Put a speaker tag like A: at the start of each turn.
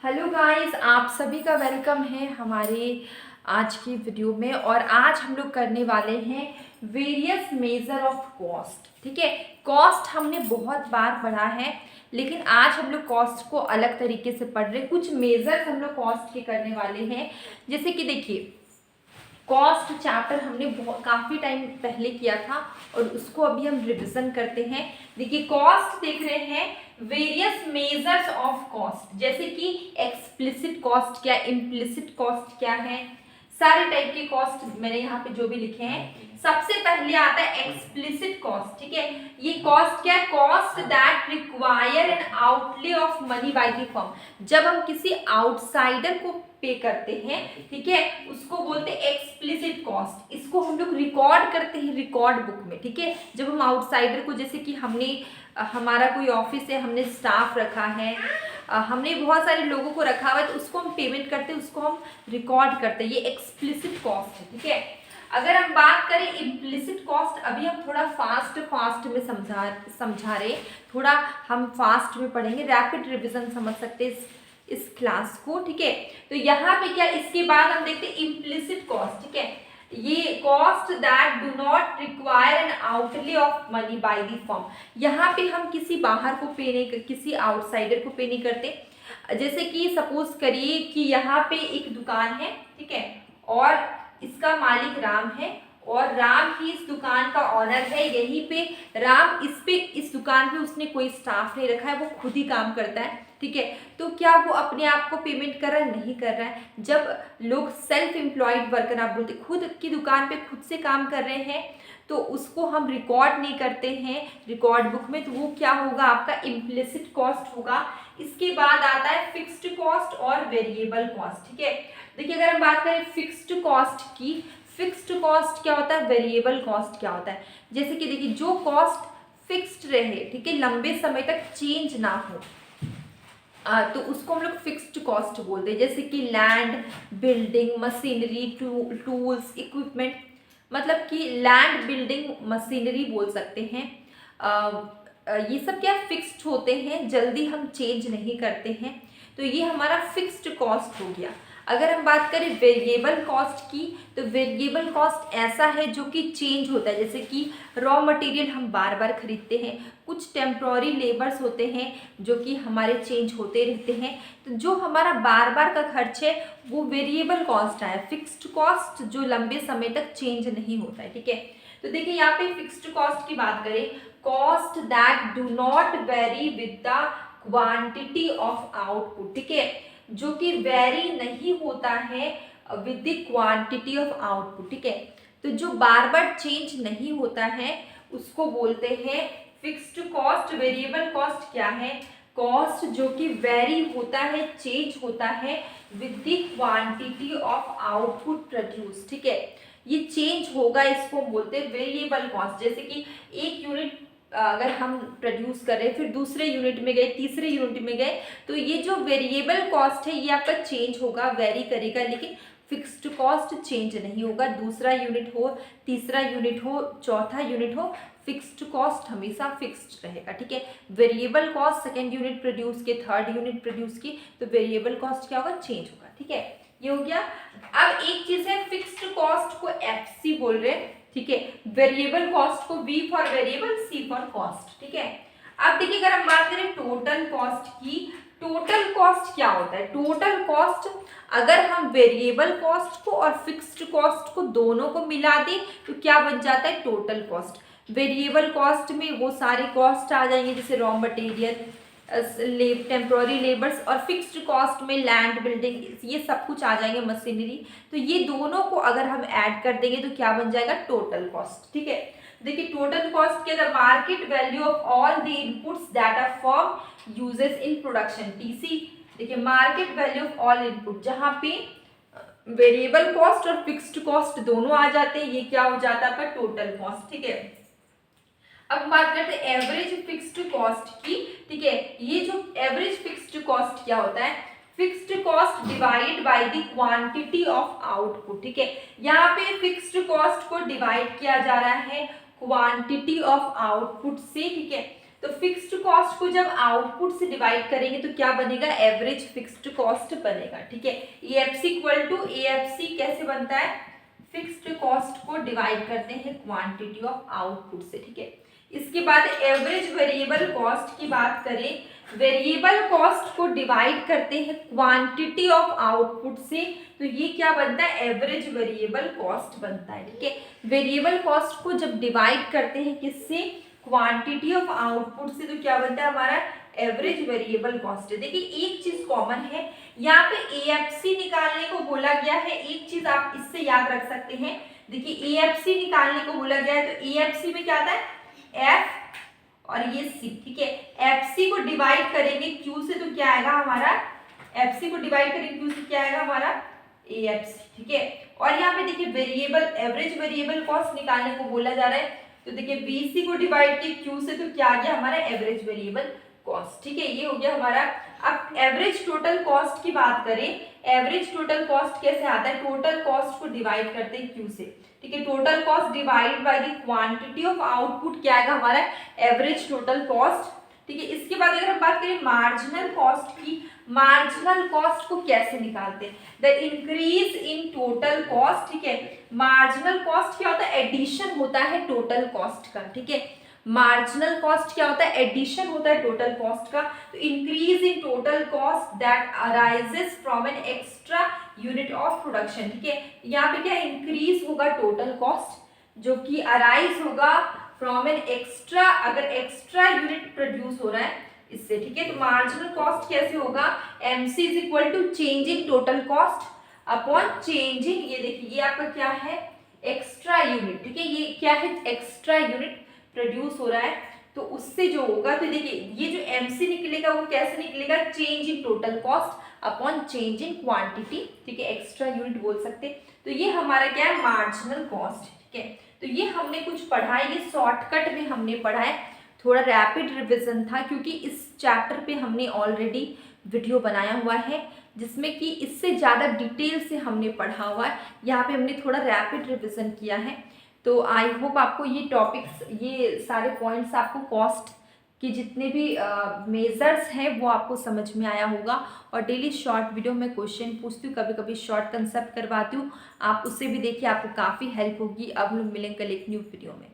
A: Hello guys, आप सभी का वेलकम है हमारे आज की वीडियो में। और आज हम लोग करने वाले हैं वेरियस मेजर ऑफ कॉस्ट। ठीक है, कॉस्ट हमने बहुत बार पढ़ा है, लेकिन आज हम लोग कॉस्ट को अलग तरीके से पढ़ रहे हैं। कुछ मेजर्स हम लोग कॉस्ट के करने वाले हैं। जैसे कि देखिए, कॉस्ट चैप्टर हमने बहुत काफ़ी टाइम पहले किया था और उसको अभी हम रिविजन करते हैं। देखिए, कॉस्ट देख रहे हैं, वेरियस मेजर्स ऑफ कॉस्ट, जैसे कि एक्सप्लिसिट कॉस्ट क्या, इम्प्लिसिट कॉस्ट क्या है, सारे टाइप के कॉस्ट मैंने यहाँ पे जो भी लिखे हैं। सबसे पहले आता है एक्सप्लिसिट कॉस्ट। ठीक है, ये कॉस्ट क्या है? Cost that require an outlay of money by the firm. जब हम किसी आउटसाइडर को पे करते हैं, ठीक है, उसको बोलते हैं एक्सप्लिसिट कॉस्ट। इसको हम लोग रिकॉर्ड करते हैं रिकॉर्ड बुक में। ठीक है, जब हम आउटसाइडर को, जैसे कि हमारा कोई ऑफिस है, हमने स्टाफ रखा है, हमने बहुत सारे लोगों को रखा हुआ है, तो उसको हम पेमेंट करते हैं, उसको हम रिकॉर्ड करते हैं। ये एक्सप्लिसिट कॉस्ट है। ठीक है, अगर हम बात करें इम्प्लिसिट कॉस्ट, अभी हम थोड़ा फास्ट में समझा रहे, थोड़ा हम फास्ट में पढ़ेंगे, रैपिड रिविजन समझ सकते हैं इस क्लास को। ठीक है, तो यहाँ पे क्या, इसके बाद हम देखते हैं इम्प्लिसिट कॉस्ट। ठीक है, ये cost that do not require an outlay of money by the firm. यहाँ पे हम किसी बाहर को पे नहीं, किसी आउटसाइडर को पे नहीं करते। जैसे कि सपोज करिए कि यहाँ पे एक दुकान है, ठीक है, और इसका मालिक राम है और राम ही इस दुकान का ऑनर है। यहीं पे राम इस दुकान पे उसने कोई स्टाफ नहीं रखा है, वो खुद ही काम करता है। ठीक है, तो क्या वो अपने आप को पेमेंट कर रहा है? नहीं कर रहा है। जब लोग सेल्फ एम्प्लॉयड वर्कर, आप बोलते खुद की दुकान पे खुद से काम कर रहे हैं, तो उसको हम रिकॉर्ड नहीं करते हैं रिकॉर्ड बुक में, तो वो क्या होगा? आपका इम्प्लिसिट कॉस्ट होगा। इसके बाद आता है फिक्स्ड कॉस्ट और वेरिएबल कॉस्ट। ठीक है, देखिए, अगर हम बात करें फिक्स्ड कॉस्ट की, फिक्स्ड कॉस्ट क्या होता है, वेरिएबल कॉस्ट क्या होता है। जैसे कि देखिए, जो कॉस्ट फिक्स्ड रहे, ठीक है, लंबे समय तक चेंज ना हो, तो उसको हम लोग फिक्स्ड कॉस्ट बोलते हैं। जैसे कि land, building, machinery, tools, equipment, मतलब कि लैंड, बिल्डिंग, मशीनरी बोल सकते हैं। ये सब क्या फिक्स्ड होते हैं, जल्दी हम चेंज नहीं करते हैं, तो ये हमारा फिक्स्ड कॉस्ट हो गया। अगर हम बात करें वेरिएबल कॉस्ट की, तो वेरिएबल कॉस्ट ऐसा है जो कि चेंज होता है। जैसे कि रॉ मटेरियल हम बार बार खरीदते हैं, कुछ टेम्प्रोरी लेबर्स होते हैं जो कि हमारे चेंज होते रहते हैं, तो जो हमारा बार बार का खर्च है वो वेरिएबल कॉस्ट है। फिक्स्ड कॉस्ट जो लंबे समय तक चेंज नहीं होता है। ठीक है, तो देखिए, यहाँ पे फिक्स्ड कॉस्ट की बात करें, cost that do not very with the quantity of output. ठीक है, जो कि वेरी नहीं होता है with the quantity of output. ठीक है, तो जो बार बार चेंज नहीं होता है उसको बोलते हैं फिक्स्ड कॉस्ट। वेरिएबल कॉस्ट क्या है? कॉस्ट जो कि वेरी होता है, चेंज होता है with the quantity of output produce. ठीक है, ये चेंज होगा, इसको बोलते हैं वेरिएबल कॉस्ट। जैसे कि एक यूनिट अगर हम प्रोड्यूस कर रहे हैं, फिर दूसरे यूनिट में गए, तीसरे यूनिट में गए, तो ये जो वेरिएबल कॉस्ट है ये आपका चेंज होगा, वेरी करेगा, लेकिन फिक्स्ड कॉस्ट चेंज नहीं होगा। दूसरा यूनिट हो, तीसरा यूनिट हो, चौथा यूनिट हो, फिक्स्ड कॉस्ट हमेशा फिक्स्ड रहेगा। ठीक है, variable cost second unit produce की, थर्ड यूनिट प्रोड्यूस की, तो वेरिएबल कॉस्ट क्या होगा? चेंज होगा। ठीक है, ये हो गया। अब एक चीज है, फिक्स्ड कॉस्ट को एफसी बोल रहे हैं, ठीक है, वेरिएबल कॉस्ट को V for variable, C for cost. ठीक है, अब देखिए, अगर हम बात करें टोटल कॉस्ट की, टोटल कॉस्ट क्या होता है? टोटल कॉस्ट, अगर हम वेरिएबल कॉस्ट को और फिक्स्ड कॉस्ट को दोनों को मिला दें तो क्या बन जाता है? Total cost. वेरिएबल कॉस्ट में वो सारे कॉस्ट आ जाएंगे, जैसे रॉ मटेरियल, टेम्प्रोरी लेबर्स, और फिक्स्ड कॉस्ट में लैंड, बिल्डिंग, ये सब कुछ आ जाएंगे, मशीनरी। तो ये दोनों को अगर हम ऐड कर देंगे तो क्या बन जाएगा? Total cost. ठीक है, देखिए, टोटल कॉस्ट के the market value of all the inputs that a firm uses in production, TC. देखिए, market value of all input, जहां पे वेरिएबल कॉस्ट और फिक्स्ड कॉस्ट दोनों आ जाते हैं, ये क्या हो जाता है आपका? Total cost. ठीक है, अब बात करते हैं एवरेज फिक्स्ड कॉस्ट की। ठीक है, ये जो एवरेज फिक्स्ड कॉस्ट क्या होता है? Fixed cost divide by the quantity of output. ठीक है, यहाँ पे फिक्स्ड कॉस्ट को डिवाइड किया जा रहा है क्वांटिटी ऑफ आउटपुट से। ठीक है, तो फिक्स्ड कॉस्ट को जब आउटपुट से डिवाइड करेंगे तो क्या बनेगा, एवरेज फिक्स्ड कॉस्ट बनेगा। ठीक है, एएफसी इक्वल टू एएफसी कैसे बनता है, फिक्स्ड कॉस्ट को डिवाइड करते हैं क्वांटिटी ऑफ आउटपुट से। ठीक है, इसके बाद एवरेज वेरिएबल कॉस्ट की बात करें, वेरिएबल कॉस्ट को डिवाइड करते हैं क्वांटिटी ऑफ आउटपुट से, तो ये क्या बनता है, एवरेज वेरिएबल कॉस्ट बनता है। ठीक है, वेरिएबल कॉस्ट को जब डिवाइड करते हैं किससे, क्वांटिटी ऑफ आउटपुट से, तो क्या बनता है हमारा, एवरेज वेरिएबल कॉस्ट है। देखिए एक चीज कॉमन है, यहाँ पे एएफसी निकालने को बोला गया है, एक चीज आप इससे याद रख सकते हैं। देखिए एएफसी निकालने को बोला गया है, तो एएफसी में क्या आता है, एफ और ये सी। ठीक है, एफसी को डिवाइड करेंगे क्यू से, तो क्या आएगा हमारा, एफसी को डिवाइड करेंगे क्यू से, क्या आएगा हमारा, एएफसी। ठीक है, और यहाँ पे देखिए वेरिएबल, एवरेज वेरिएबल कॉस्ट निकालने को बोला जा रहा है, तो देखिए बीसी को डिवाइड किए क्यू से, तो क्या आ गया हमारा, एवरेज वेरिएबल कॉस्ट। ठीक है, ये हो गया हमारा। अब एवरेज टोटल कॉस्ट की बात करें, एवरेज टोटल कॉस्ट कैसे आता है, टोटल कॉस्ट को डिवाइड करते हैं क्यू से। ठीक है, total cost divide by the quantity of output, क्या आएगा हमारा, एवरेज टोटल कॉस्ट। ठीक है, इसके बाद अगर हम बात करें मार्जिनल कॉस्ट की, मार्जिनल कॉस्ट को कैसे निकालते हैं, the increase in total cost. ठीक है, मार्जिनल कॉस्ट क्या होता है, एडिशन होता है टोटल कॉस्ट का। ठीक है, मार्जिनल कॉस्ट क्या होता है, एडिशन होता है टोटल कॉस्ट का। तो increase in total cost that arises from an extra unit of production. ठीक है, यहाँ पे क्या इंक्रीज होगा टोटल कॉस्ट, जो कि अराइज होगा फ्रॉम एन एक्स्ट्रा, अगर एक्स्ट्रा यूनिट प्रोड्यूस हो रहा है इससे। ठीक है, तो मार्जिनल कॉस्ट कैसे होगा, MC is equal to change in total cost upon change in, ये देखिए ये आपका क्या है, एक्स्ट्रा यूनिट। ठीक है, ये क्या है, एक्स्ट्रा यूनिट प्रोड्यूस हो रहा है, तो उससे जो होगा, तो देखिए ये जो एमसी निकलेगा वो कैसे निकलेगा, change in total cost upon change in quantity. ठीक है, एक्स्ट्रा यूनिट बोल सकते, तो ये हमारा क्या है, मार्जिनल कॉस्ट। ठीक है, तो ये हमने कुछ पढ़ा है, ये शॉर्टकट में हमने पढ़ा है, थोड़ा रैपिड रिविजन था, क्योंकि इस चैप्टर पे हमने ऑलरेडी वीडियो बनाया हुआ है जिसमें कि इससे ज़्यादा डिटेल से हमने पढ़ा हुआ है, यहाँ पे हमने थोड़ा रैपिड रिविजन किया है। तो आई होप आपको ये टॉपिक्स, ये सारे पॉइंट्स आपको कॉस्ट के जितने भी मेजर्स हैं वो आपको समझ में आया होगा। और डेली शॉर्ट वीडियो में क्वेश्चन पूछती हूँ, कभी कभी शॉर्ट कंसेप्ट करवाती हूँ, आप उससे भी देखिए, आपको काफ़ी हेल्प होगी। अब हम लोग मिलेंगे कल एक न्यू वीडियो में।